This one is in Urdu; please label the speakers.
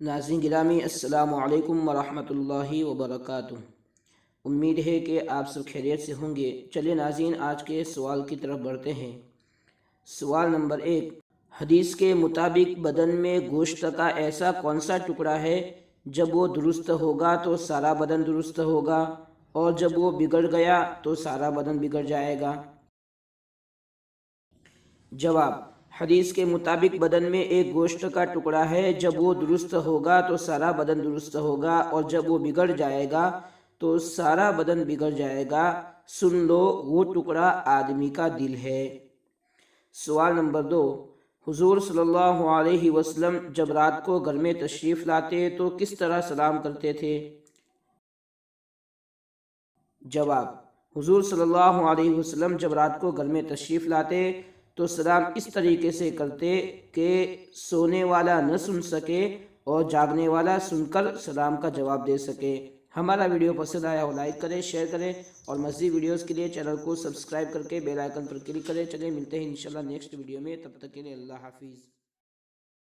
Speaker 1: ناظرین گرامی السلام علیکم ورحمۃ اللہ وبرکاتہ۔ امید ہے کہ آپ سب خیریت سے ہوں گے۔ چلے ناظرین، آج کے سوال کی طرف بڑھتے ہیں۔ سوال نمبر 1، حدیث کے مطابق بدن میں گوشت کا ایسا کون سا ٹکڑا ہے جب وہ درست ہوگا تو سارا بدن درست ہوگا، اور جب وہ بگڑ گیا تو سارا بدن بگڑ جائے گا؟ جواب: حدیث کے مطابق بدن میں ایک گوشت کا ٹکڑا ہے، جب وہ درست ہوگا تو سارا بدن درست ہوگا، اور جب وہ بگڑ جائے گا تو سارا بدن بگڑ جائے گا۔ سن لو، وہ ٹکڑا آدمی کا دل ہے۔ سوال نمبر 2، حضور صلی اللہ علیہ وسلم جب رات کو گھر میں تشریف لاتے تو کس طرح سلام کرتے تھے؟ جواب: حضور صلی اللہ علیہ وسلم جب رات کو گھر میں تشریف لاتے تو سلام اس طریقے سے کرتے کہ سونے والا نہ سن سکے اور جاگنے والا سن کر سلام کا جواب دے سکے۔ ہمارا ویڈیو پسند آیا ہو لائک کریں، شیئر کریں، اور مزید ویڈیوز کے لیے چینل کو سبسکرائب کر کے بیل آئیکن پر کلک کریں۔ چلیں ملتے ہیں انشاءاللہ نیکسٹ ویڈیو میں، تب تک کے لیے اللہ حافظ۔